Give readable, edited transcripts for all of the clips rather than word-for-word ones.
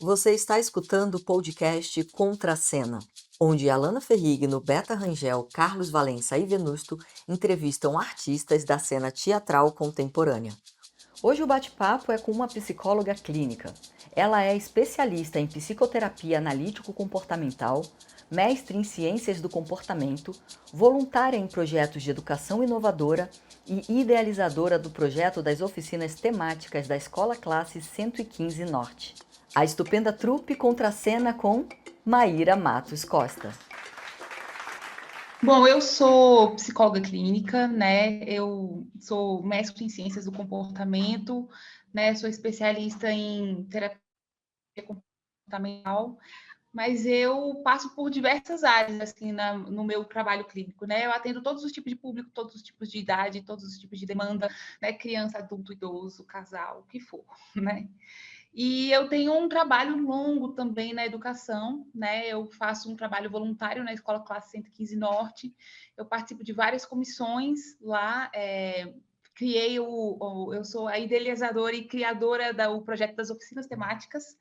Você está escutando o podcast Contra a Cena, onde Alana Ferrigno, Beta Rangel, Carlos Valença e Venusto entrevistam artistas da cena teatral contemporânea. Hoje o bate-papo é com uma psicóloga clínica. Ela é especialista em psicoterapia analítico-comportamental, mestre em ciências do comportamento, voluntária em projetos de educação inovadora e idealizadora do projeto das oficinas temáticas da Escola Classe 115 Norte. A estupenda trupe Contra a Cena com Maíra Matos Costa. Bom, eu sou psicóloga clínica, né? Eu sou mestre em ciências do comportamento, né? Sou especialista em terapia comportamental, mas eu passo por diversas áreas, assim, no meu trabalho clínico, né? Eu atendo todos os tipos de público, todos os tipos de idade, todos os tipos de demanda, né? Criança, adulto, idoso, casal, o que for, né? E eu tenho um trabalho longo também na educação, né? Eu faço um trabalho voluntário na Escola Classe 115 Norte. Eu participo de várias comissões lá. Eu sou a idealizadora e criadora do projeto das oficinas temáticas,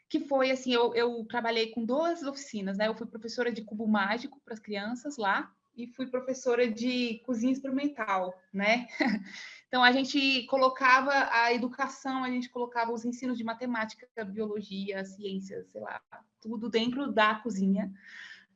que foi assim, eu trabalhei com duas oficinas, né? Eu fui professora de cubo mágico para as crianças lá e fui professora de cozinha experimental, né? Então, a gente colocava a educação, a gente colocava os ensinos de matemática, biologia, ciências, sei lá, tudo dentro da cozinha,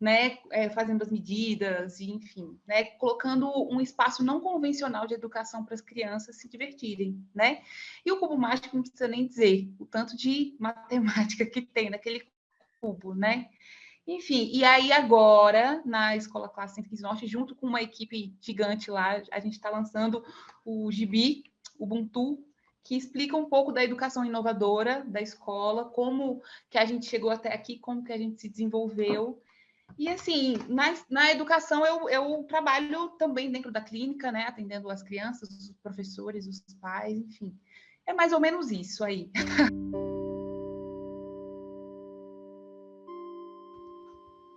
né? Fazendo as medidas, e, enfim, né? Colocando um espaço não convencional de educação para as crianças se divertirem, né? E o cubo mágico não precisa nem dizer o tanto de matemática que tem naquele cubo, né? Enfim, e aí agora, na Escola Classe 115 Norte, junto com uma equipe gigante lá, a gente está lançando o Gibi, Ubuntu, que explica um pouco da educação inovadora da escola, como que a gente chegou até aqui, como que a gente se desenvolveu. E assim, na educação eu trabalho também dentro da clínica, né, atendendo as crianças, os professores, os pais, enfim. É mais ou menos isso aí.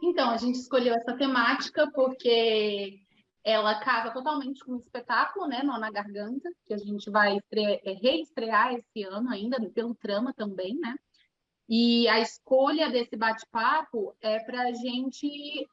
Então, a gente escolheu essa temática porque ela casa totalmente com o espetáculo, né, Nó na Garganta, que a gente vai reestrear esse ano ainda, pelo Trama também, né? E a escolha desse bate-papo é para a gente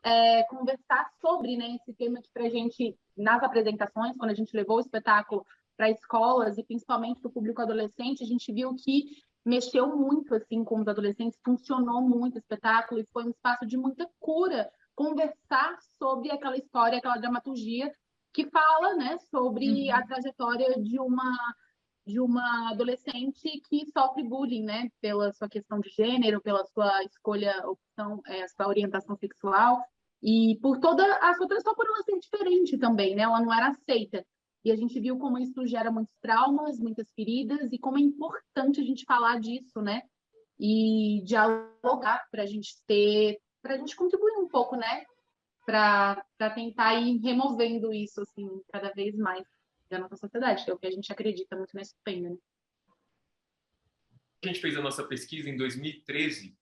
conversar sobre, né, esse tema que para a gente, nas apresentações, quando a gente levou o espetáculo para escolas e principalmente para o público adolescente, a gente viu que mexeu muito assim com os adolescentes, funcionou muito o espetáculo e foi um espaço de muita cura conversar sobre aquela história, aquela dramaturgia que fala, né, sobre a trajetória de uma adolescente que sofre bullying, né, pela sua questão de gênero, pela sua escolha, opção, sua orientação sexual e por toda a sua transição por ela ser diferente também, né? Ela não era aceita. E a gente viu como isso gera muitos traumas, muitas feridas e como é importante a gente falar disso, né? E dialogar para a gente contribuir um pouco, né? Para tentar ir removendo isso assim cada vez mais da nossa sociedade, que é o que a gente acredita muito nesse empenho, né? A gente fez a nossa pesquisa em 2013,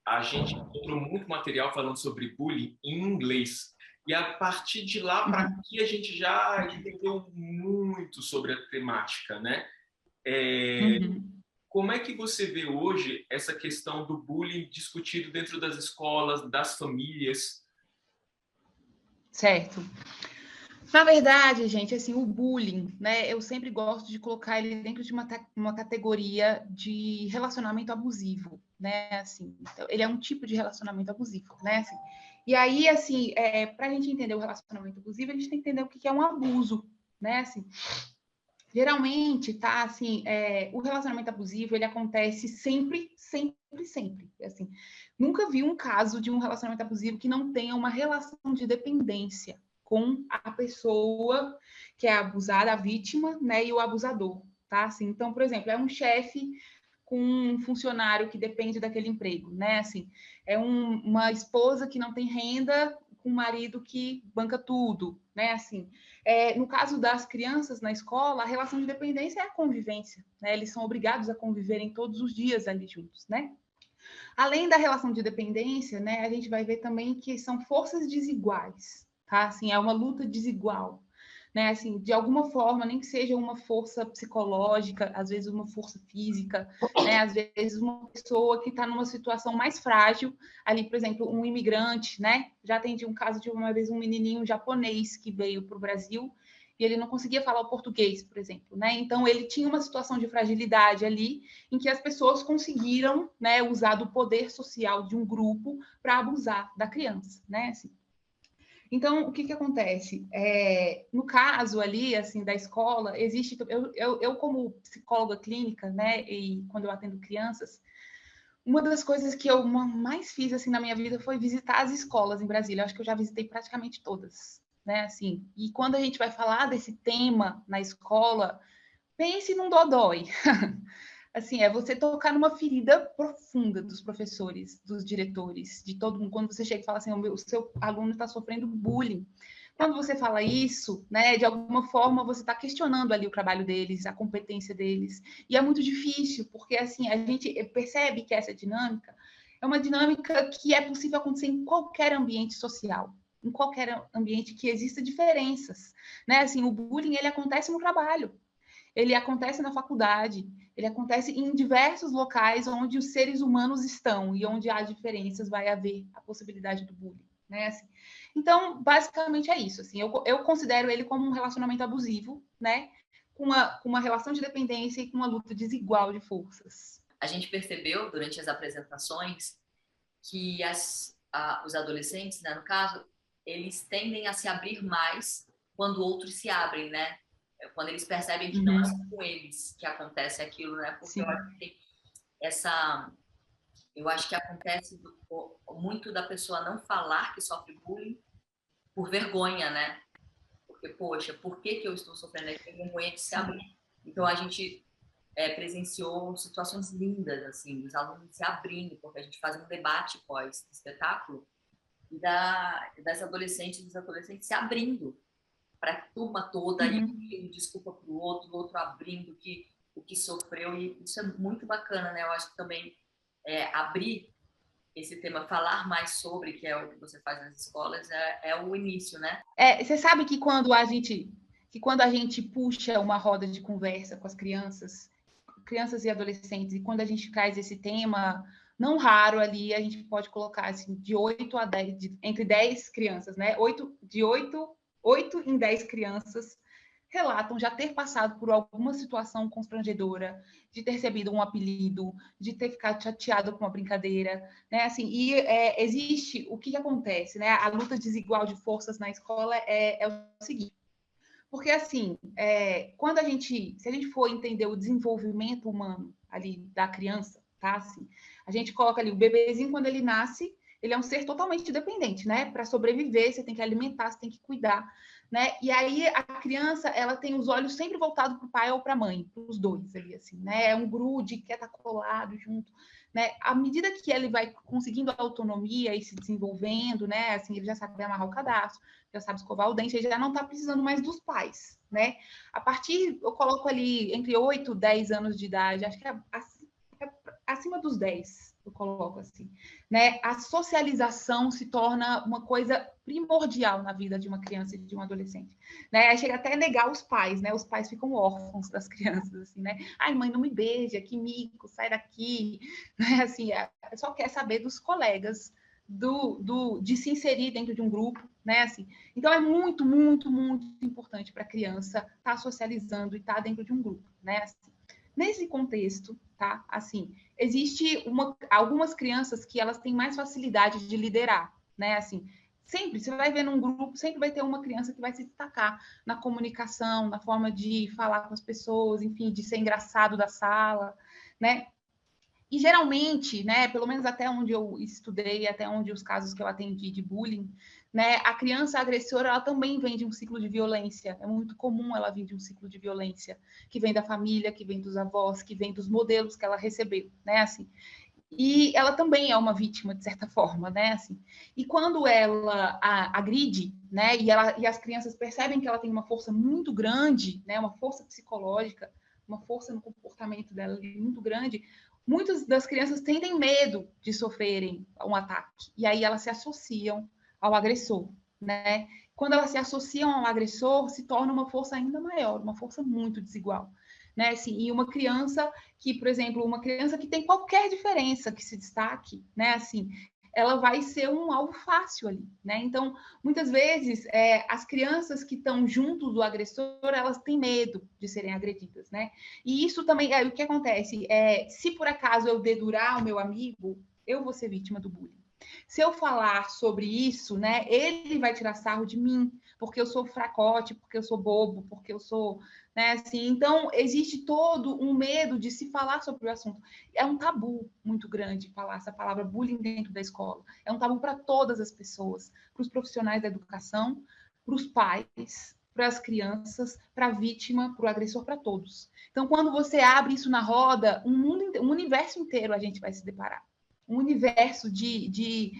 a gente encontrou muito material falando sobre bullying em inglês. E a partir de lá para aqui a gente já entendeu muito sobre a temática, né? Como é que você vê hoje essa questão do bullying discutido dentro das escolas, das famílias? Certo. Na verdade, gente, assim, o bullying, né? Eu sempre gosto de colocar ele dentro de uma categoria de relacionamento abusivo, né? Assim, então, ele é um tipo de relacionamento abusivo, né? Assim, e aí, assim, para a gente entender o relacionamento abusivo, a gente tem que entender o que é um abuso, né? Assim, geralmente, tá? Assim, o relacionamento abusivo ele acontece sempre, sempre, sempre. Assim, nunca vi um caso de um relacionamento abusivo que não tenha uma relação de dependência com a pessoa que é abusada, a vítima, né, e o abusador, tá? Assim, então, por exemplo, é um chefe com um funcionário que depende daquele emprego, né? Assim, uma esposa que não tem renda com um marido que banca tudo, né? Assim, no caso das crianças na escola, a relação de dependência é a convivência, né? Eles são obrigados a conviverem todos os dias ali juntos, né? Além da relação de dependência, né, a gente vai ver também que são forças desiguais, tá? Assim, é uma luta desigual, né? Assim, de alguma forma, nem que seja uma força psicológica, às vezes uma força física, né? Às vezes uma pessoa que está numa situação mais frágil, ali, por exemplo, um imigrante, né? Já atendi um caso de uma vez um menininho japonês que veio para o Brasil e ele não conseguia falar o português, por exemplo, né? Então ele tinha uma situação de fragilidade ali, em que as pessoas conseguiram, né, usar do poder social de um grupo para abusar da criança, né? Assim. Então, o que acontece? No caso ali, assim, da escola, existe... Eu como psicóloga clínica, né, e quando eu atendo crianças, uma das coisas que eu mais fiz, assim, na minha vida foi visitar as escolas em Brasília. Eu acho que eu já visitei praticamente todas, né, assim. E quando a gente vai falar desse tema na escola, pense num dodói. Assim, é você tocar numa ferida profunda dos professores, dos diretores, de todo mundo. Quando você chega e fala assim, o seu aluno está sofrendo bullying. Quando você fala isso, né, de alguma forma você está questionando ali o trabalho deles, a competência deles. E é muito difícil, porque assim, a gente percebe que essa dinâmica é uma dinâmica que é possível acontecer em qualquer ambiente social, em qualquer ambiente que exista diferenças, né? Assim, o bullying ele acontece no trabalho, ele acontece na faculdade, ele acontece em diversos locais onde os seres humanos estão e onde há diferenças vai haver a possibilidade do bullying, né? Assim, então, basicamente é isso. Assim, eu considero ele como um relacionamento abusivo, né? Com uma relação de dependência e com uma luta desigual de forças. A gente percebeu durante as apresentações que os adolescentes, né, no caso, eles tendem a se abrir mais quando outros se abrem, né? Quando eles percebem que não é só com eles que acontece aquilo, né? Porque eu acho que tem eu acho que acontece muito da pessoa não falar que sofre bullying por vergonha, né? Porque, poxa, por que eu estou sofrendo? Eu tenho vergonha de se abrir. Então, a gente presenciou situações lindas, assim, dos alunos se abrindo, porque a gente faz um debate pós-espetáculo, e das adolescentes e dos adolescentes se abrindo para a turma toda, e pedindo desculpa para o outro abrindo o que sofreu, e isso é muito bacana, né? Eu acho que também abrir esse tema, falar mais sobre, que é o que você faz nas escolas, é o início, né? Você sabe que quando a gente puxa uma roda de conversa com as crianças e adolescentes, e quando a gente traz esse tema, não raro ali, a gente pode colocar assim, de 8 a 10, entre 10 crianças, né? 8 em 10 crianças relatam já ter passado por alguma situação constrangedora, de ter recebido um apelido, de ter ficado chateado com uma brincadeira, né? Assim, e existe o que acontece, né? A luta desigual de forças na escola é o seguinte. Porque, assim, se a gente for entender o desenvolvimento humano ali da criança, tá? Assim, a gente coloca ali o bebezinho, quando ele nasce, ele é um ser totalmente dependente, né? Para sobreviver, você tem que alimentar, você tem que cuidar, né? E aí a criança, ela tem os olhos sempre voltados para o pai ou para a mãe, para os dois ali, assim, né? É um grude, quer estar colado junto, né? À medida que ele vai conseguindo a autonomia e se desenvolvendo, né? Assim, ele já sabe amarrar o cadastro, já sabe escovar o dente, ele já não está precisando mais dos pais, né? A partir, eu coloco ali entre 8 e 10 anos de idade, acho que acima dos 10, eu coloco assim, né? A socialização se torna uma coisa primordial na vida de uma criança e de um adolescente, né? Aí chega até a negar os pais, né? Os pais ficam órfãos das crianças, assim, né? Ai, mãe, não me beija, que mico, sai daqui, né? Assim, só quer saber dos colegas, de se inserir dentro de um grupo, né? Assim, então é muito, muito, muito importante para a criança estar socializando e estar dentro de um grupo, né? Assim, nesse contexto, tá? Assim, existe algumas crianças que elas têm mais facilidade de liderar, né? Assim, sempre você vai ver num grupo, sempre vai ter uma criança que vai se destacar na comunicação, na forma de falar com as pessoas, enfim, de ser engraçado da sala, né? E geralmente, né, pelo menos até onde eu estudei, até onde os casos que eu atendi de bullying, né, a criança agressora, ela também vem de um ciclo de violência. É muito comum ela vir de um ciclo de violência, que vem da família, que vem dos avós, que vem dos modelos que ela recebeu, né, assim. E ela também é uma vítima, de certa forma, né, assim. E quando ela agride, né, e as crianças percebem que ela tem uma força muito grande, né, uma força psicológica, uma força no comportamento dela muito grande, muitas das crianças têm medo de sofrerem um ataque, e aí elas se associam ao agressor, né? quando elas se associam ao agressor, se torna uma força ainda maior, uma força muito desigual. Né? Assim, e uma criança que, por exemplo, uma criança que tem qualquer diferença que se destaque, né? Assim, ela vai ser um alvo fácil ali, né? Então, muitas vezes, as crianças que estão junto do agressor, elas têm medo de serem agredidas, né? E isso também, o que acontece? Se por acaso eu dedurar o meu amigo, eu vou ser vítima do bullying. Se eu falar sobre isso, né, ele vai tirar sarro de mim, porque eu sou fracote, porque eu sou bobo, porque eu sou, né, assim. Então, existe todo um medo de se falar sobre o assunto. É um tabu muito grande falar essa palavra bullying dentro da escola. É um tabu para todas as pessoas, para os profissionais da educação, para os pais, para as crianças, para a vítima, para o agressor, para todos. Então, quando você abre isso na roda, um universo inteiro a gente vai se deparar. Um universo de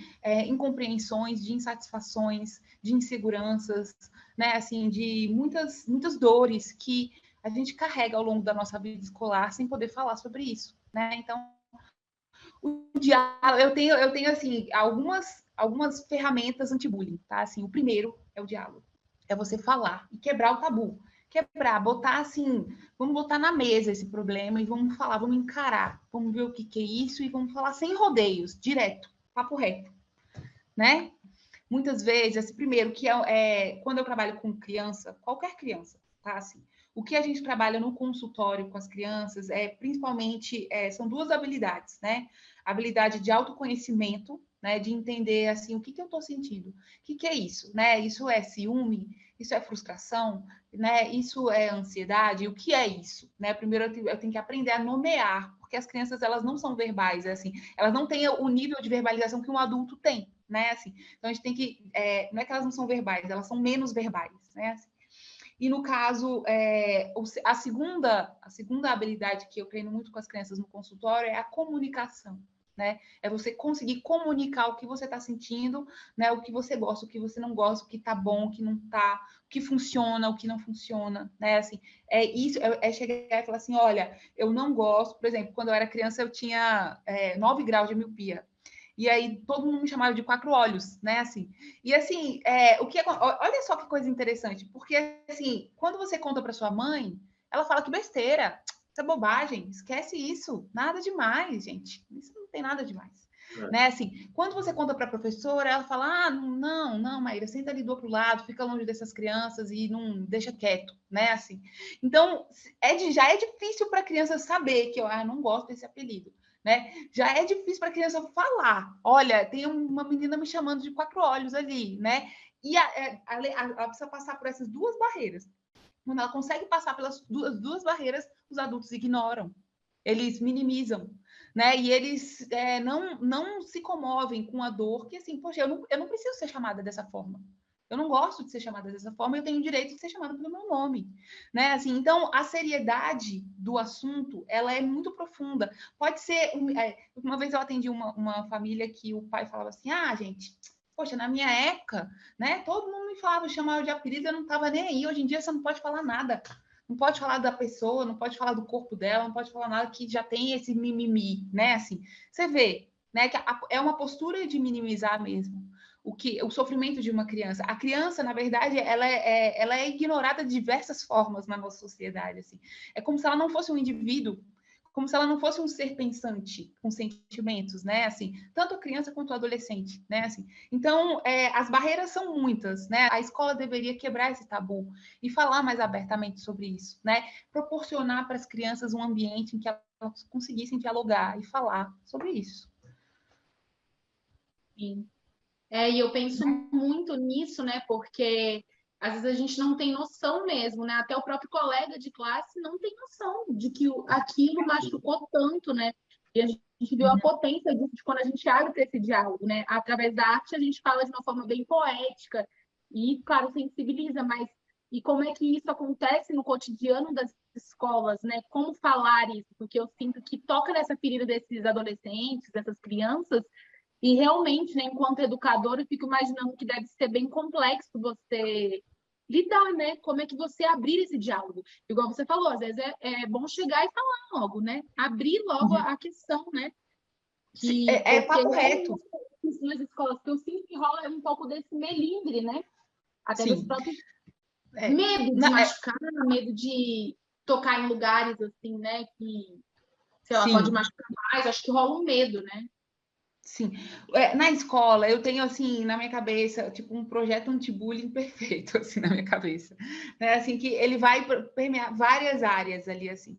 incompreensões, de insatisfações, de inseguranças, né? Assim, de muitas dores que a gente carrega ao longo da nossa vida escolar sem poder falar sobre isso, né? Então, o diálogo, eu tenho assim, algumas ferramentas anti-bullying, tá? Assim, o primeiro é o diálogo. É você falar e quebrar o tabu. Quebrar, botar assim, vamos botar na mesa esse problema e vamos falar, vamos encarar, vamos ver o que é isso e vamos falar sem rodeios, direto, papo reto, né? Muitas vezes, esse primeiro, que quando eu trabalho com criança, qualquer criança, tá? Assim, o que a gente trabalha no consultório com as crianças principalmente são duas habilidades, né? A habilidade de autoconhecimento, né? De entender assim o que eu estou sentindo, o que é isso, né? Isso é ciúme, isso é frustração, né? Isso é ansiedade, o que é isso, né? Primeiro eu tenho que aprender a nomear, porque as crianças elas não são verbais, assim, elas não têm o nível de verbalização que um adulto tem, né? Assim, então a gente tem que não é que elas não são verbais, elas são menos verbais, né? Assim, e no caso, a segunda habilidade que eu treino muito com as crianças no consultório é a comunicação, né? É você conseguir comunicar o que você está sentindo, né? O que você gosta, o que você não gosta, o que tá bom, o que não tá, o que funciona, o que não funciona, né? Assim, isso, chegar e falar assim, olha, eu não gosto, por exemplo, quando eu era criança eu tinha 9 graus de miopia. E aí todo mundo me chamava de 4 olhos, né? Assim. E assim, olha só que coisa interessante, porque assim, quando você conta para sua mãe, ela fala que besteira, isso é bobagem, esquece isso, nada demais, gente. Isso não tem nada demais. Né? Assim, quando você conta para a professora, ela fala: não, Maíra, senta ali do outro lado, fica longe dessas crianças e não deixa quieto, né? Assim. Então, já é difícil para a criança saber que eu não gosto desse apelido. Né? Já é difícil para a criança falar. Olha, tem uma menina me chamando de 4 olhos ali, né? E ela precisa passar por essas duas barreiras. Quando ela consegue passar pelas duas barreiras, os adultos ignoram, eles minimizam, né? E eles não se comovem com a dor que, assim, poxa, eu não preciso ser chamada dessa forma. Eu não gosto de ser chamada dessa forma, eu tenho o direito de ser chamada pelo meu nome, né? Assim, então, a seriedade do assunto, ela é muito profunda. Pode ser... uma vez eu atendi uma família que o pai falava assim, gente, poxa, na minha época, né, todo mundo me falava, chamava de apelido, eu não estava nem aí. Hoje em dia, você não pode falar nada. Não pode falar da pessoa, não pode falar do corpo dela, não pode falar nada que já tem esse mimimi, né? Assim, você vê, né, que é uma postura de minimizar mesmo o sofrimento de uma criança. A criança, na verdade, ela é ignorada de diversas formas na nossa sociedade. Assim. É como se ela não fosse um indivíduo, como se ela não fosse um ser pensante, com sentimentos, né? Assim, tanto a criança quanto o adolescente, né? Assim, então, as barreiras são muitas, né? A escola deveria quebrar esse tabu e falar mais abertamente sobre isso, né? Proporcionar para as crianças um ambiente em que elas conseguissem dialogar e falar sobre isso. Sim. E eu penso muito nisso, né? Porque às vezes a gente não tem noção mesmo, né? Até o próprio colega de classe não tem noção de que aquilo machucou tanto, né? E a gente viu a potência disso de quando a gente abre para esse diálogo, né? Através da arte a gente fala de uma forma bem poética e, claro, sensibiliza, mas e como é que isso acontece no cotidiano das escolas, né? Como falar isso? Porque eu sinto que toca nessa ferida desses adolescentes, dessas crianças, e realmente, né, enquanto educadora, eu fico imaginando que deve ser bem complexo você lidar, né? Como é que você abrir esse diálogo? Igual você falou, às vezes é bom chegar e falar logo, né? Abrir logo a questão, né? É papo reto. Nas escolas que eu sinto que rola um pouco desse melindre, né? Até desse Sim. próprio medo de Na- machucar, medo de tocar em lugares assim, né, que, sei lá, pode Sim. machucar mais. Acho que rola um medo, né? Sim. Na escola, eu tenho, assim, na minha cabeça, tipo, um projeto anti-bullying perfeito, assim, na minha cabeça. Né? Assim, que ele vai permear várias áreas ali, assim.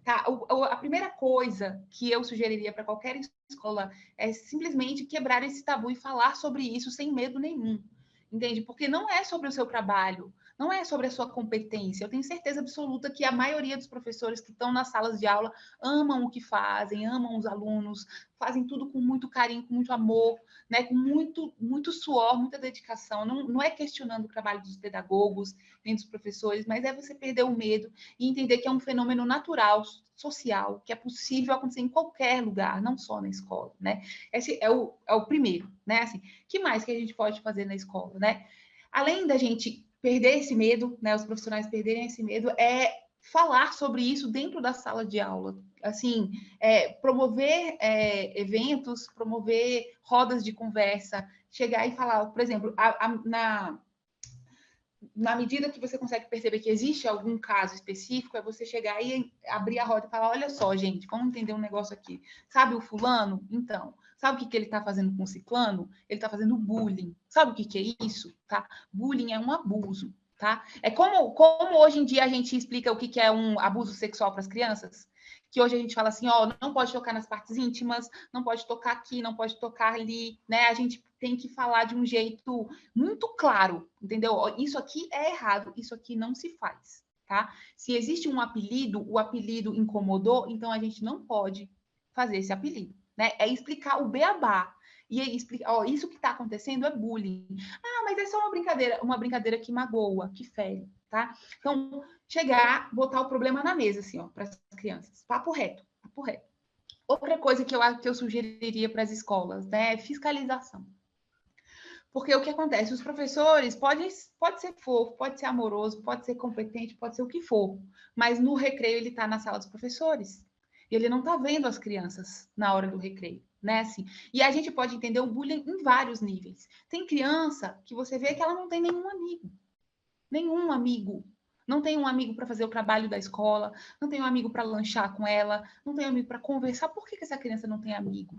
Tá? A primeira coisa que eu sugeriria para qualquer escola é simplesmente quebrar esse tabu e falar sobre isso sem medo nenhum. Entende? Porque não é sobre o seu trabalho, não é sobre a sua competência. Eu tenho certeza absoluta que a maioria dos professores que estão nas salas de aula amam o que fazem, amam os alunos, fazem tudo com muito carinho, com muito amor, né? Com muito suor, muita dedicação. Não é questionando o trabalho dos pedagogos, nem dos professores, mas é você perder o medo e entender que é um fenômeno natural, social, que é possível acontecer em qualquer lugar, não só na escola, né? Esse é o primeiro, né? Assim, que mais que a gente pode fazer na escola, né? Além da gente perder esse medo, né? Os profissionais perderem esse medo, é falar sobre isso dentro da sala de aula. Assim, promover eventos, promover rodas de conversa, chegar e falar, por exemplo, na medida que você consegue perceber que existe algum caso específico, é você chegar e abrir a roda e falar: olha só, gente, vamos entender um negócio aqui. Sabe o fulano? Então, sabe o que ele está fazendo com o ciclano? Ele está fazendo bullying. Sabe o que é isso? Tá? Bullying é um abuso. Tá? É como hoje em dia a gente explica o que é um abuso sexual para as crianças. Que hoje a gente fala assim, ó, não pode tocar nas partes íntimas, não pode tocar aqui, não pode tocar ali, né? A gente tem que falar de um jeito muito claro, entendeu? Isso aqui é errado, isso aqui não se faz, tá? Se existe um apelido, o apelido incomodou, então a gente não pode fazer esse apelido, né? É explicar o beabá. E aí explicar, ó, isso que está acontecendo é bullying. Ah, mas é só uma brincadeira que magoa, que fere, tá? Então, chegar, botar o problema na mesa, assim, ó, para as crianças. Papo reto, papo reto. Outra coisa que eu sugeriria para as escolas, né, é fiscalização. Porque o que acontece? Os professores pode ser fofo, pode ser amoroso, pode ser competente, pode ser o que for, mas no recreio ele está na sala dos professores. E ele não está vendo as crianças na hora do recreio, né? Assim, e a gente pode entender o bullying em vários níveis. Tem criança que você vê que ela não tem nenhum amigo. Nenhum amigo. Não tem um amigo para fazer o trabalho da escola, não tem um amigo para lanchar com ela, não tem um amigo para conversar. Por que essa criança não tem amigo?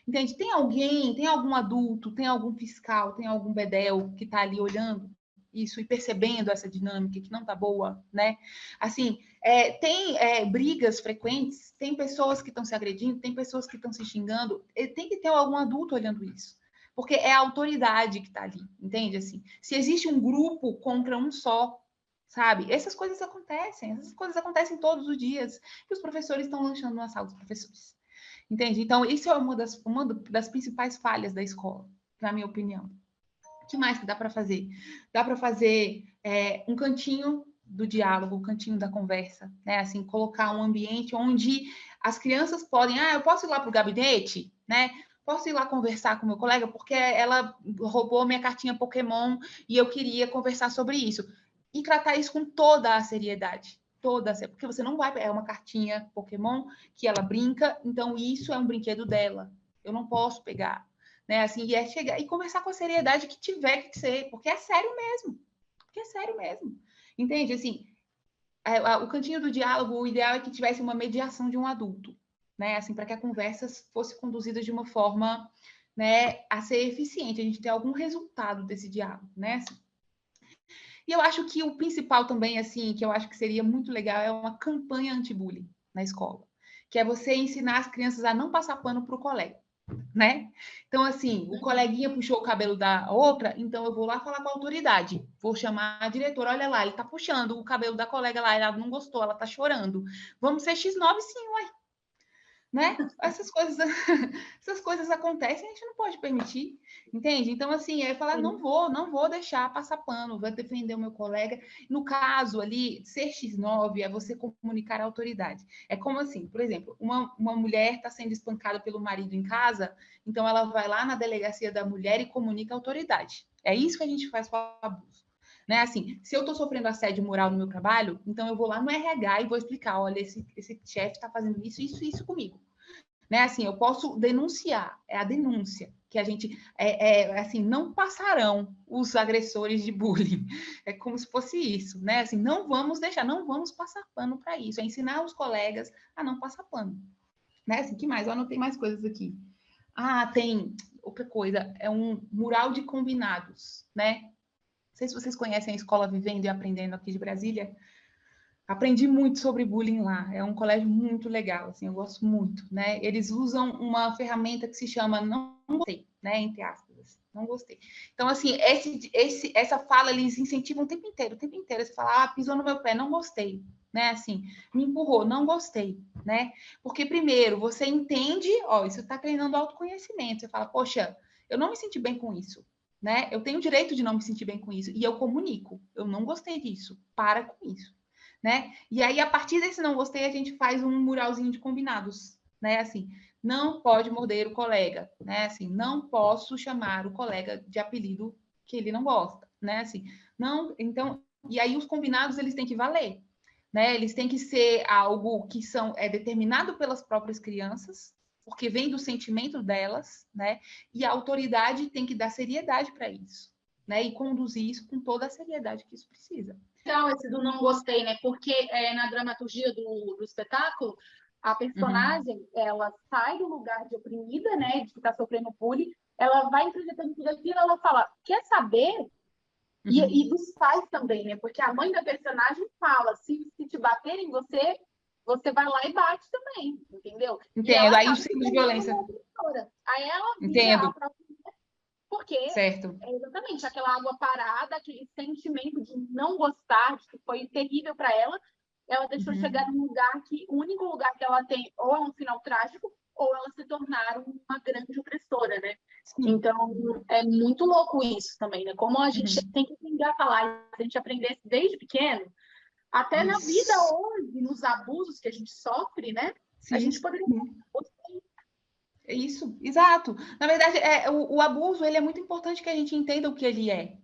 Entende? Tem alguém, tem algum adulto, tem algum fiscal, tem algum bedel que está ali olhando isso e percebendo essa dinâmica que não está boa, né? Assim, tem brigas frequentes, tem pessoas que estão se agredindo, tem pessoas que estão se xingando, tem que ter algum adulto olhando isso. Porque é a autoridade que está ali, entende? Assim, se existe um grupo contra um só, sabe? Essas coisas acontecem todos os dias. E os professores estão lanchando na sala dos professores. Entende? Então, isso é uma das principais falhas da escola, na minha opinião. O que mais que dá para fazer? Dá para fazer um cantinho do diálogo, um cantinho da conversa, né? Assim, colocar um ambiente onde as crianças podem, eu posso ir lá para o gabinete, né? Posso ir lá conversar com meu colega porque ela roubou minha cartinha Pokémon e eu queria conversar sobre isso. E tratar isso com toda a seriedade. Porque você não vai. É uma cartinha Pokémon que ela brinca, então isso é um brinquedo dela. Eu não posso pegar. Né? Assim, e é chegar e conversar com a seriedade que tiver que ser, porque é sério mesmo. Porque é sério mesmo. Entende? Assim, o cantinho do diálogo, o ideal é que tivesse uma mediação de um adulto, né? Assim, para que a conversa fosse conduzida de uma forma, né, a ser eficiente, a gente ter algum resultado desse diálogo, né? Assim. E eu acho que o principal também, assim, que eu acho que seria muito legal é uma campanha anti-bullying na escola, que é você ensinar as crianças a não passar pano para o colega, né? Então, assim, o coleguinha puxou o cabelo da outra, então eu vou lá falar com a autoridade. Vou chamar a diretora, olha lá, ele tá puxando o cabelo da colega lá, ela não gostou, ela tá chorando. Vamos ser X9 sim, uai. Né? Essas coisas acontecem, a gente não pode permitir, entende? Então, assim, é falar, não vou deixar passar pano, vou defender o meu colega. No caso ali, ser X9 é você comunicar a autoridade. É como assim, por exemplo, uma mulher está sendo espancada pelo marido em casa, então ela vai lá na delegacia da mulher e comunica a autoridade. É isso que a gente faz com o abuso. Né? Assim, se eu estou sofrendo assédio moral no meu trabalho, então eu vou lá no RH e vou explicar, olha, esse chefe está fazendo isso comigo. né? Assim, eu posso denunciar, é a denúncia que a gente, assim, não passarão os agressores de bullying, é como se fosse isso, né? Assim, não vamos deixar, não vamos passar pano para isso, é ensinar os colegas a não passar pano, né? Assim, que mais? Eu anotei mais coisas aqui. Ah, tem outra coisa, é um mural de combinados, né? Não sei se vocês conhecem a Escola Vivendo e Aprendendo aqui de Brasília. Aprendi muito sobre bullying lá. É um colégio muito legal, assim, eu gosto muito, né? Eles usam uma ferramenta que se chama não gostei, né? Entre aspas, assim, não gostei. Então, assim, essa fala eles incentivam o tempo inteiro, o tempo inteiro. Você fala, pisou no meu pé, não gostei, né? Assim, me empurrou, não gostei, né? Porque primeiro você entende, ó, isso está treinando autoconhecimento. Você fala, poxa, eu não me senti bem com isso, né? Eu tenho o direito de não me sentir bem com isso e eu comunico. Eu não gostei disso. Para com isso. Né? E aí, a partir desse não gostei, a gente faz um muralzinho de combinados, né? Assim, não pode morder o colega, né? Assim, não posso chamar o colega de apelido que ele não gosta, né? Assim, não, então, e aí os combinados eles têm que valer, né? Eles têm que ser algo que é determinado pelas próprias crianças, porque vem do sentimento delas, né? E a autoridade tem que dar seriedade para isso, né? E conduzir isso com toda a seriedade que isso precisa. Então, esse do não gostei, né? Porque na dramaturgia do espetáculo, a personagem, ela sai do lugar de oprimida, né? De que tá sofrendo bullying, ela vai introjetando tudo aquilo, ela fala, quer saber? E dos pais também, né? Porque a mãe da personagem fala, se te baterem, você vai lá e bate também, entendeu? Entendo. E ela Aí o acaba ciclo de sendo violência. uma opressora. Aí ela vira Entendo. a própria. Porque Certo. é exatamente aquela água parada, aquele sentimento de não gostar, de que foi terrível para ela deixou chegar num lugar que o único lugar que ela tem ou é um final trágico ou ela se tornar uma grande opressora, né? Sim. Então é muito louco isso também, né? Como a gente tem que aprender a falar, se a gente aprendesse desde pequeno, até na vida hoje, nos abusos que a gente sofre, né? Sim. A gente poderia Isso, exato. Na verdade, o abuso ele é muito importante que a gente entenda o que ele é.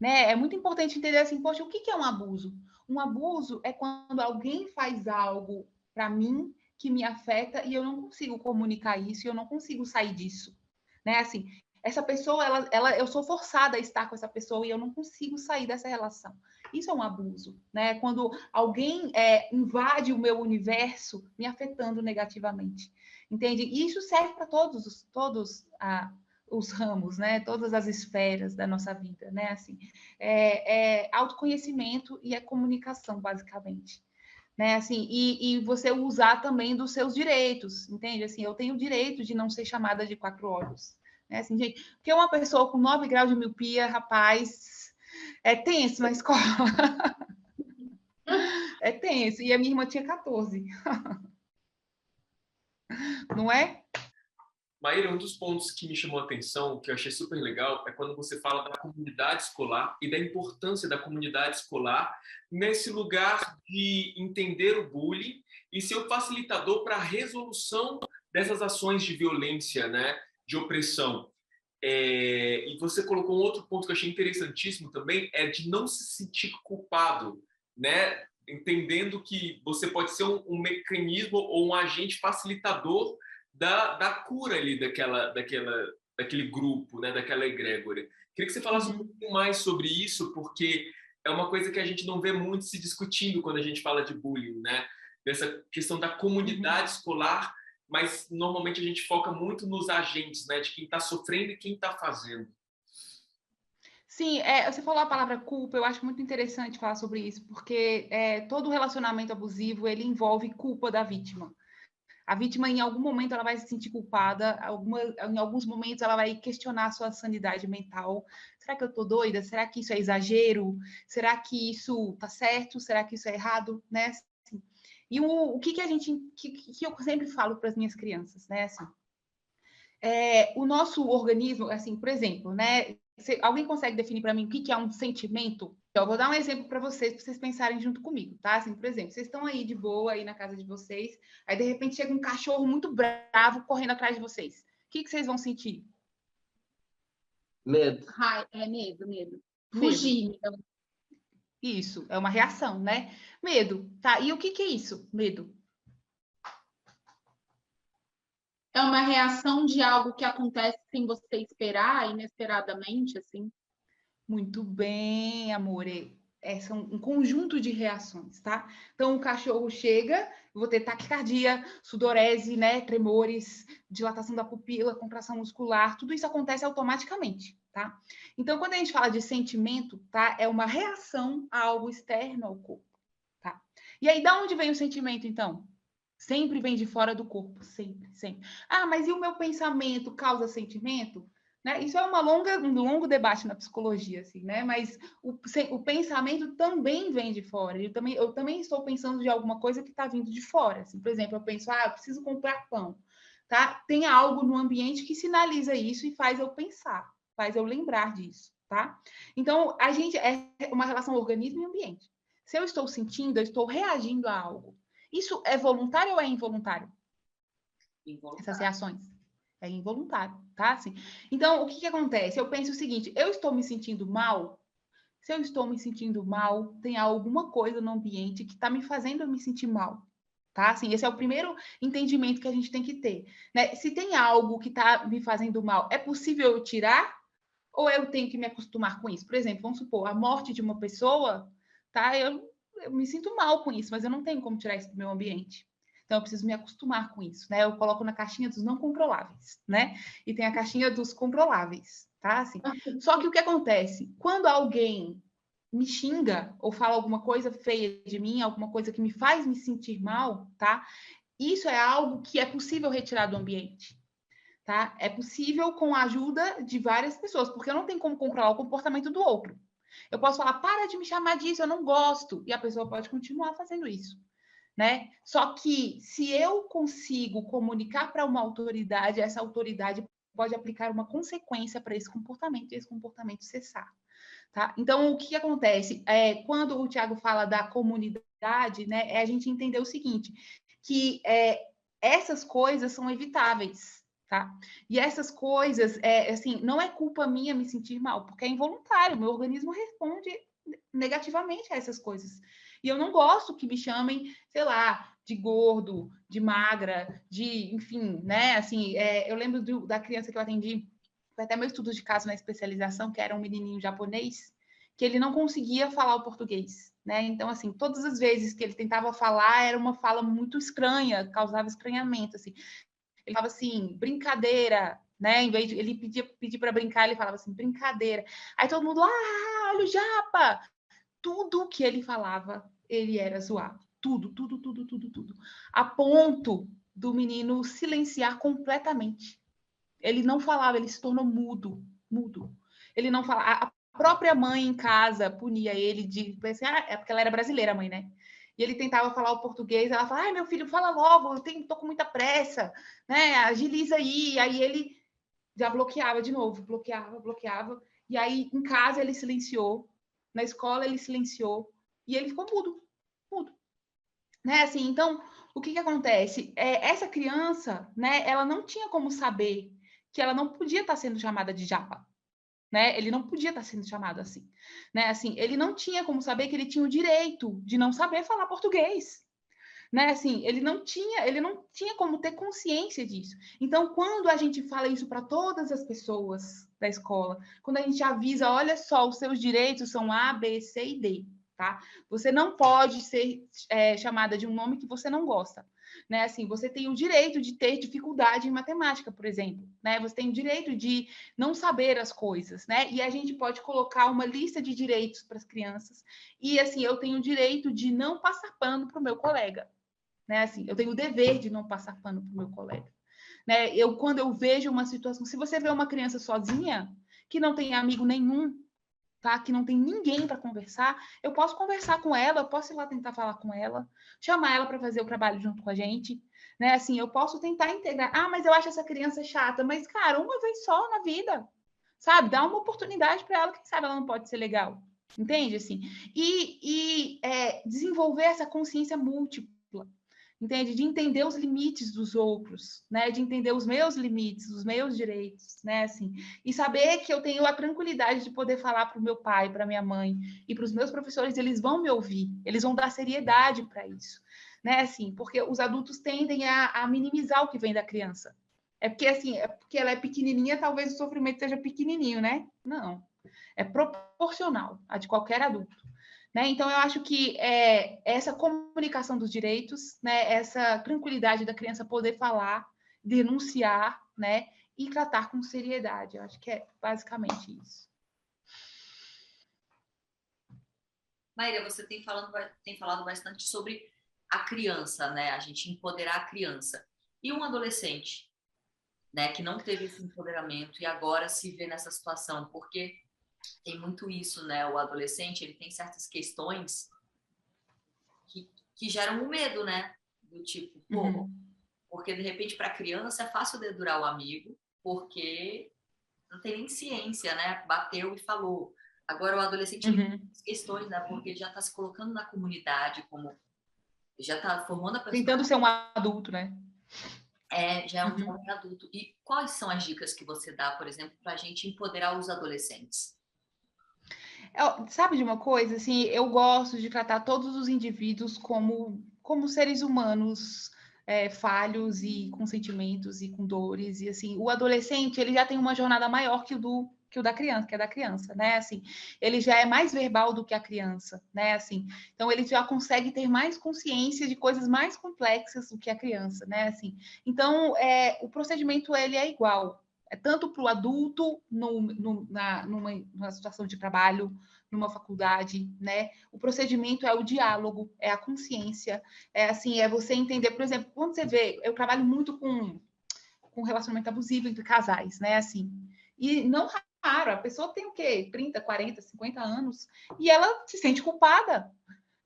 Né? É muito importante entender assim, poxa, o que é um abuso? Um abuso é quando alguém faz algo para mim que me afeta e eu não consigo comunicar isso e eu não consigo sair disso. Né? Assim, essa pessoa, eu sou forçada a estar com essa pessoa e eu não consigo sair dessa relação. Isso é um abuso, né? Quando alguém invade o meu universo me afetando negativamente. Entende? E isso serve para todos os ramos, né? Todas as esferas da nossa vida, né? Assim, autoconhecimento e comunicação, basicamente. Né? Assim, e você usar também dos seus direitos, entende? Assim, eu tenho o direito de não ser chamada de 4 olhos. Né? Assim, gente, porque uma pessoa com 9 graus de miopia, rapaz, é tenso na escola. É tenso. E a minha irmã tinha 14. Não é? Maíra, um dos pontos que me chamou a atenção, que eu achei super legal, é quando você fala da comunidade escolar e da importância da comunidade escolar nesse lugar de entender o bullying e ser o facilitador para a resolução dessas ações de violência, né, de opressão. E você colocou um outro ponto que eu achei interessantíssimo também, é de não se sentir culpado, né, entendendo que você pode ser um mecanismo ou um agente facilitador da cura ali daquele grupo, né, daquela egrégora. Queria que você falasse um pouquinho mais sobre isso, porque é uma coisa que a gente não vê muito se discutindo quando a gente fala de bullying, né? Dessa questão da comunidade escolar, mas normalmente a gente foca muito nos agentes, né, de quem está sofrendo e quem está fazendo. Sim, você falou a palavra culpa, eu acho muito interessante falar sobre isso, porque todo relacionamento abusivo, ele envolve culpa da vítima. A vítima, em algum momento, ela vai se sentir culpada, em alguns momentos ela vai questionar a sua sanidade mental. Será que eu tô doida? Será que isso é exagero? Será que isso tá certo? Será que isso é errado? Né? Assim, e o que que eu sempre falo para as minhas crianças, né? Assim, o nosso organismo, assim, por exemplo, né? Alguém consegue definir para mim o que é um sentimento? Então, eu vou dar um exemplo para vocês pensarem junto comigo, tá? Assim, por exemplo, vocês estão aí de boa, aí na casa de vocês, aí de repente chega um cachorro muito bravo correndo atrás de vocês. O que vocês vão sentir? Medo. Medo. Fugir. Então, isso, é uma reação, né? Medo, tá? E o que é isso? Medo. É uma reação de algo que acontece sem você esperar, inesperadamente, assim? Muito bem, amore. São um conjunto de reações, tá? Então, o cachorro chega, eu vou ter taquicardia, sudorese, né? Tremores, dilatação da pupila, contração muscular, tudo isso acontece automaticamente, tá? Então, quando a gente fala de sentimento, tá? É uma reação a algo externo ao corpo, tá? E aí, da onde vem o sentimento, então? Sempre vem de fora do corpo, sempre, sempre. Ah, mas e o meu pensamento causa sentimento? Né? Isso é um longo debate na psicologia, assim, né? Mas o pensamento também vem de fora. Eu também estou pensando de alguma coisa que está vindo de fora. Assim, por exemplo, eu penso, eu preciso comprar pão. Tá? Tem algo no ambiente que sinaliza isso e faz eu pensar, faz eu lembrar disso, tá? Então, a gente é uma relação organismo e ambiente. Se eu estou sentindo, eu estou reagindo a algo. Isso é voluntário ou é involuntário? Involuntário. Essas reações. É involuntário, tá? Assim, então, o que acontece? Eu penso o seguinte, eu estou me sentindo mal? Se eu estou me sentindo mal, tem alguma coisa no ambiente que está me fazendo eu me sentir mal, tá? Assim, esse é o primeiro entendimento que a gente tem que ter, né? Se tem algo que está me fazendo mal, é possível eu tirar? Ou eu tenho que me acostumar com isso? Por exemplo, vamos supor, a morte de uma pessoa, tá? Eu me sinto mal com isso, mas eu não tenho como tirar isso do meu ambiente. Então, eu preciso me acostumar com isso, né? Eu coloco na caixinha dos não controláveis, né? E tem a caixinha dos controláveis, tá? Assim. Só que o que acontece? Quando alguém me xinga ou fala alguma coisa feia de mim, alguma coisa que me faz me sentir mal, tá? Isso é algo que é possível retirar do ambiente. Tá? É possível com a ajuda de várias pessoas, porque eu não tenho como controlar o comportamento do outro. Eu posso falar, para de me chamar disso, eu não gosto, e a pessoa pode continuar fazendo isso, né? Só que se eu consigo comunicar para uma autoridade, essa autoridade pode aplicar uma consequência para esse comportamento e esse comportamento cessar. Tá? Então, o que acontece? Quando o Tiago fala da comunidade, né, é a gente entender o seguinte, que essas coisas são evitáveis, tá? E essas coisas, assim, não é culpa minha me sentir mal, porque é involuntário, meu organismo responde negativamente a essas coisas. E eu não gosto que me chamem, sei lá, de gordo, de magra, de, enfim, né? Assim, eu lembro da criança que eu atendi, foi até meu estudo de caso na especialização, que era um menininho japonês, que ele não conseguia falar o português, né? Então, assim, todas as vezes que ele tentava falar, era uma fala muito estranha, causava estranhamento, assim. Ele falava assim, brincadeira, né? Em vez de ele pedir para brincar, ele falava assim, brincadeira. Aí todo mundo, olha o japa! Tudo que ele falava, ele era zoado. Tudo, tudo, tudo, tudo, tudo. A ponto do menino silenciar completamente. Ele não falava, ele se tornou mudo, mudo. Ele não falava. A própria mãe em casa punia ele de assim, é porque ela era brasileira, a mãe, né? E ele tentava falar o português, ela falava, ai, meu filho, fala logo, tô com muita pressa, né? Agiliza aí. Aí ele já bloqueava de novo, bloqueava, bloqueava. E aí, em casa, ele silenciou, na escola, ele silenciou, e ele ficou mudo, mudo. Né? Assim, então, o que acontece? Essa criança, né, ela não tinha como saber que ela não podia estar sendo chamada de japa, né? Ele não podia estar sendo chamado assim, né? Assim, ele não tinha como saber que ele tinha o direito de não saber falar português, né? Assim, ele não tinha como ter consciência disso. Então, quando a gente fala isso para todas as pessoas da escola, quando a gente avisa, olha só, os seus direitos são A, B, C e D, tá? Você não pode ser chamada de um nome que você não gosta. Né? Assim, você tem o direito de ter dificuldade em matemática, por exemplo, né? Você tem o direito de não saber as coisas, né? E a gente pode colocar uma lista de direitos para as crianças. E assim, eu tenho o direito de não passar pano para o meu colega, né? Assim, eu tenho o dever de não passar pano para o meu colega, né? Quando eu vejo uma situação, se você vê uma criança sozinha que não tem amigo nenhum, tá? Que não tem ninguém para conversar, eu posso conversar com ela, eu posso ir lá tentar falar com ela, chamar ela para fazer o trabalho junto com a gente, né? Assim, eu posso tentar integrar. Ah, mas eu acho essa criança chata, mas cara, uma vez só na vida, sabe? Dá uma oportunidade para ela, quem sabe ela não pode ser legal, entende? Assim, desenvolver essa consciência múltipla. Entende? De entender os limites dos outros, né? De entender os meus limites, os meus direitos, né? Assim, e saber que eu tenho a tranquilidade de poder falar para o meu pai, para minha mãe e para os meus professores, eles vão me ouvir, eles vão dar seriedade para isso, né? Assim, porque os adultos tendem a minimizar o que vem da criança, É porque, assim, é porque ela é pequenininha, talvez o sofrimento seja pequenininho, né? Não. É proporcional a de qualquer adulto. Né? Então, eu acho que essa comunicação dos direitos, né? Essa tranquilidade da criança poder falar, denunciar, né? E tratar com seriedade. Eu acho que é basicamente isso. Maíra, você tem falado bastante sobre a criança, né? A gente empoderar a criança. E um adolescente, né, que não teve esse empoderamento e agora se vê nessa situação, porque tem muito isso, né? O adolescente, ele tem certas questões que geram um medo, né? Do tipo, pô, porque de repente para a criança é fácil dedurar o amigo, porque não tem nem ciência, né? Bateu e falou. Agora o adolescente tem questões, né? Porque ele já está se colocando na comunidade, como já está formando a personalidade. Tentando ser um adulto, né? Já é um jovem adulto. E quais são as dicas que você dá, por exemplo, para a gente empoderar os adolescentes? Sabe de uma coisa? Assim, eu gosto de tratar todos os indivíduos como seres humanos falhos e com sentimentos e com dores. E assim, o adolescente ele já tem uma jornada maior que o da criança, que é da criança, né? Assim, ele já é mais verbal do que a criança, né? Assim, então ele já consegue ter mais consciência de coisas mais complexas do que a criança, né? Assim, então o procedimento ele é igual. É tanto para o adulto numa situação de trabalho, numa faculdade, né? O procedimento é o diálogo, é a consciência, é você entender, por exemplo, quando você vê, eu trabalho muito com relacionamento abusivo entre casais, né? Assim, e não raro, a pessoa tem o quê? 30, 40, 50 anos, e ela se sente culpada,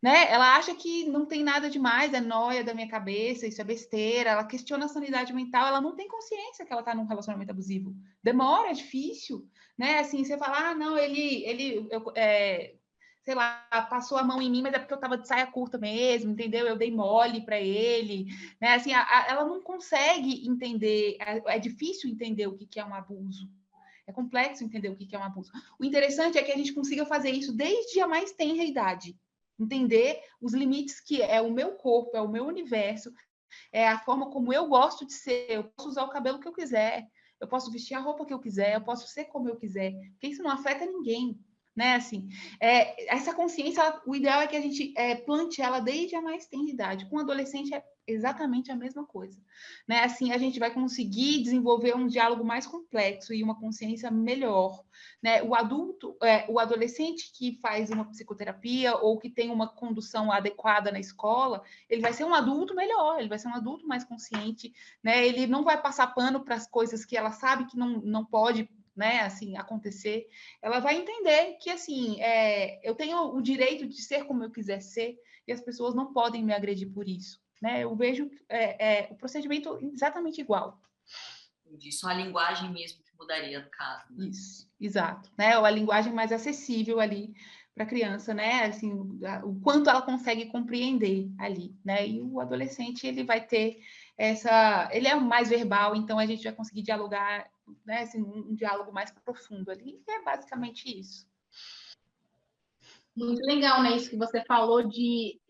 né? Ela acha que não tem nada demais, é nóia da minha cabeça, isso é besteira, ela questiona a sanidade mental, ela não tem consciência que ela está num relacionamento abusivo. Demora, é difícil, né? Assim, você fala, ah, não, sei lá, passou a mão em mim, mas é porque eu estava de saia curta mesmo, entendeu? Eu dei mole para ele, né? Assim, ela não consegue entender, é difícil entender o que é um abuso. É complexo entender o que é um abuso. O interessante é que a gente consiga fazer isso desde a mais tenra idade. Entender os limites que é o meu corpo, é o meu universo, é a forma como eu gosto de ser. Eu posso usar o cabelo que eu quiser, eu posso vestir a roupa que eu quiser, eu posso ser como eu quiser, porque isso não afeta ninguém, né? Assim, essa consciência, o ideal é que a gente plante ela desde a mais tenra idade. Com o adolescente é exatamente a mesma coisa, né? Assim, a gente vai conseguir desenvolver um diálogo mais complexo e uma consciência melhor, né? O adulto, o adolescente que faz uma psicoterapia ou que tem uma condução adequada na escola, ele vai ser um adulto melhor, ele vai ser um adulto mais consciente, né? Ele não vai passar pano para as coisas que ela sabe que não pode, né, assim, acontecer. Ela vai entender que, assim, eu tenho o direito de ser como eu quiser ser e as pessoas não podem me agredir por isso, né? Eu vejo o procedimento exatamente igual. Só a linguagem mesmo que mudaria no caso. Né? Isso, exato. Né? Ou a linguagem mais acessível ali para a criança, né? Assim, o quanto ela consegue compreender ali, né? E o adolescente, ele vai ter ele é mais verbal, então a gente vai conseguir dialogar, né? Assim, um diálogo mais profundo ali. E é basicamente isso. Muito legal, né? Isso que você falou de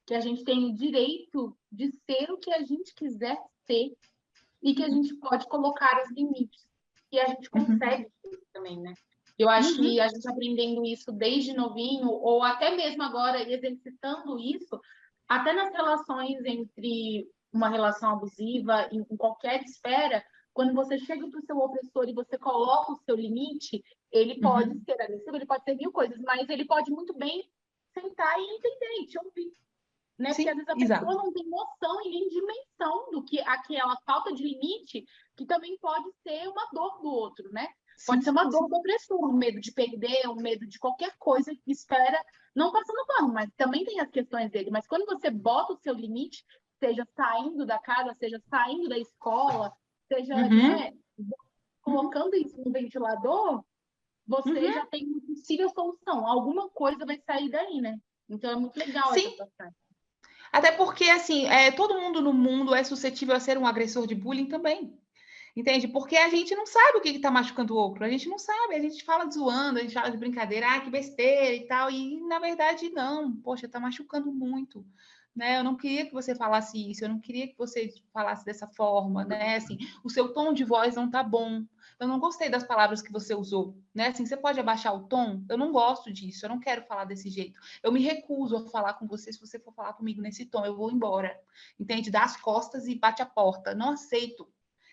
que a gente tem o direito de ser o que a gente quiser ser e que a gente pode colocar os limites. E a gente consegue também, né? Eu acho que a gente aprendendo isso desde novinho, ou até mesmo agora exercitando isso, até nas relações entre uma relação abusiva, em qualquer esfera, quando você chega para o seu opressor e você coloca o seu limite, ele pode ser agressivo, ele pode ser mil coisas, mas ele pode muito bem sentar e entender e te ouvir. Né? Sim, porque às vezes a pessoa não tem noção e nem dimensão do que aquela falta de limite, que também pode ser uma dor do outro, né? Pode ser uma dor do opressor, um medo de perder, um medo de qualquer coisa que espera, não passando pano, mas também tem as questões dele. Mas quando você bota o seu limite, seja saindo da casa, seja saindo da escola, seja né, colocando isso no ventilador, você já tem uma possível solução. Alguma coisa vai sair daí, né? Então é muito legal essa passagem. Até porque, assim, todo mundo no mundo é suscetível a ser um agressor de bullying também. Entende? Porque a gente não sabe o que está machucando o outro. A gente não sabe. A gente fala de zoando, a gente fala de brincadeira, que besteira e tal. E, na verdade, não. Poxa, está machucando muito. né? Eu não queria que você falasse isso, eu não queria que você falasse dessa forma, né? Assim, o seu tom de voz não tá bom. Eu não gostei das palavras que você usou, né? Assim, você pode abaixar o tom? Eu não gosto disso, eu não quero falar desse jeito. Eu me recuso a falar com você se você for falar comigo nesse tom, eu vou embora. Entende? Dá as costas e bate a porta. Não aceito.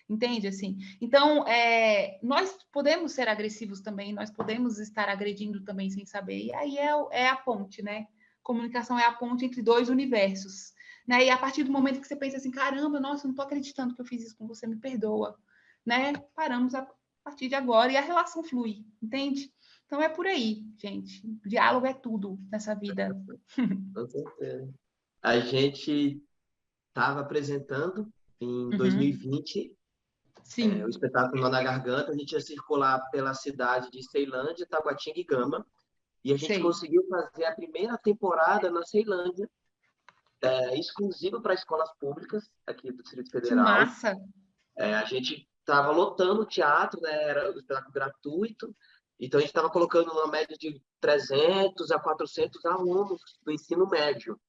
Entende? Assim, então, nós podemos ser agressivos também, nós podemos estar agredindo também sem saber, e aí é a ponte, né? Comunicação é a ponte entre dois universos, né? E a partir do momento que você pensa assim, caramba, nossa, eu não tô acreditando que eu fiz isso com você, me perdoa, né? Paramos a partir de agora e a relação flui, entende? Então é por aí, gente. Diálogo é tudo nessa vida. Com certeza. A gente estava apresentando em Uhum. 2020 o Sim, espetáculo Nó na Garganta. A gente ia circular pela cidade de Ceilândia, Taguatinga e Gama. E a gente sei. conseguiu fazer a primeira temporada na Ceilândia, exclusiva para escolas públicas aqui do Distrito Que Federal. massa. A gente estava lotando o teatro, né? Era um espetáculo gratuito. Então, a gente estava colocando uma média de 300 a 400 alunos do ensino médio.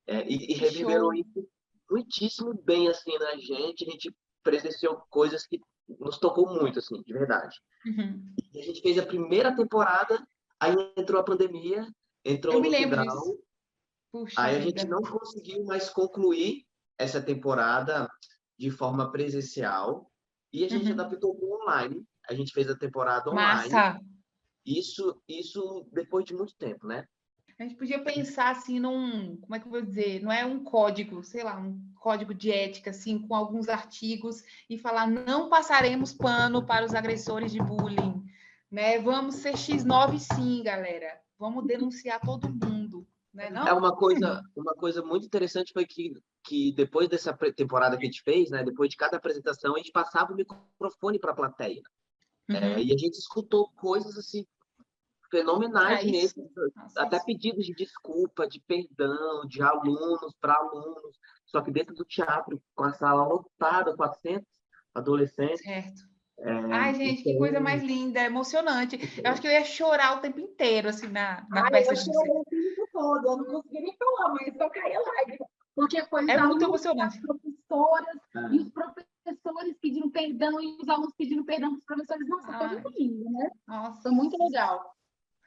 E Que reviveram show. isso muitíssimo bem, assim, na gente. A gente presenciou coisas que nos tocou muito, assim, de verdade. Uhum. E a gente fez a primeira temporada, aí entrou a pandemia, entrou Eu o me lembro disso. lockdown, Puxa aí a gente vida. não conseguiu mais concluir essa temporada de forma presencial e a gente Uhum. adaptou para o online. A gente fez a temporada online, Massa. isso depois de muito tempo, né? A gente podia pensar assim como é que eu vou dizer? Não é um código, sei lá, um código de ética, assim, com alguns artigos e falar não passaremos pano para os agressores de bullying, né? Vamos ser X9 sim, galera. Vamos denunciar todo mumundo, né? É Não? uma coisa muito interessante foi que depois dessa temporada que a gente fez, né, depois de cada apresentação, a gente passava o microfone para a plateia. E Uhum. a gente escutou coisas assim Ah, fenomenais isso. mesmo, Nossa, até isso. pedidos de desculpa, de perdão, de alunos para alunos, só que dentro do teatro, com a sala lotada, 400 adolescentes. Certo. Ai, gente, que coisa mais Então, linda, emocionante. Eu acho que eu ia chorar o tempo inteiro, assim, na Ai, eu peça de chorei vocês. o tempo todo, eu não consegui nem falar, mas só caía lágrima. Porque foi os É muito alunos, as emocionante. professoras, e os é, professores pedindo perdão, e os alunos pedindo perdão para os professores. Nossa, foi muito Ai, lindo, né? Foi muito nossa. legal.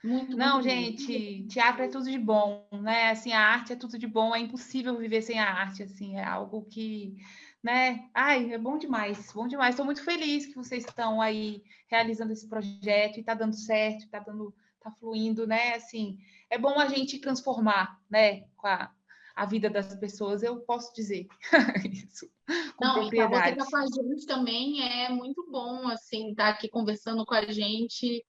Muito, muito Não, lindo. gente, teatro é tudo de bom, né? Assim, a arte é tudo de bom, é impossível viver sem a arte, assim, é algo que, né? Ai, é bom demais, bom demais. Estou muito feliz que vocês estão aí realizando esse projeto e tá dando certo, tá fluindo, né? Assim, é bom a gente transformar, né, com a vida das pessoas, eu posso dizer isso com Não, e para você estar propriedade. com a gente também é muito bom, assim, estar aqui conversando com a gente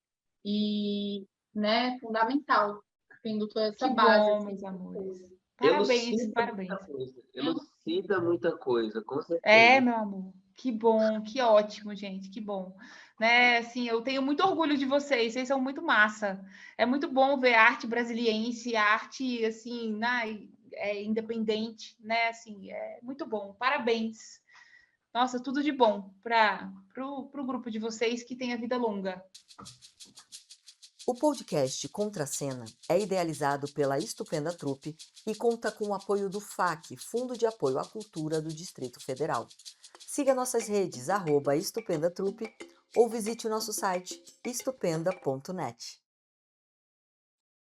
e, né, fundamental, tendo toda essa Que base, bom, assim, meus de amores. tudo. Parabéns, elucida parabéns. muita coisa, Eu, elucida muita coisa, com É, certeza. meu amor. Que bom, que ótimo, gente, que bom. Né, assim, eu tenho muito orgulho de vocês são muito massa. É muito bom ver a arte brasiliense, a arte, assim, independente, né, assim, é muito bom. Parabéns. Nossa, tudo de bom para pro grupo de vocês que tem a vida longa. O podcast Contracena é idealizado pela Estupenda Trupe e conta com o apoio do FAC, Fundo de Apoio à Cultura do Distrito Federal. Siga nossas redes @estupendatrupe ou visite o nosso site estupenda.net.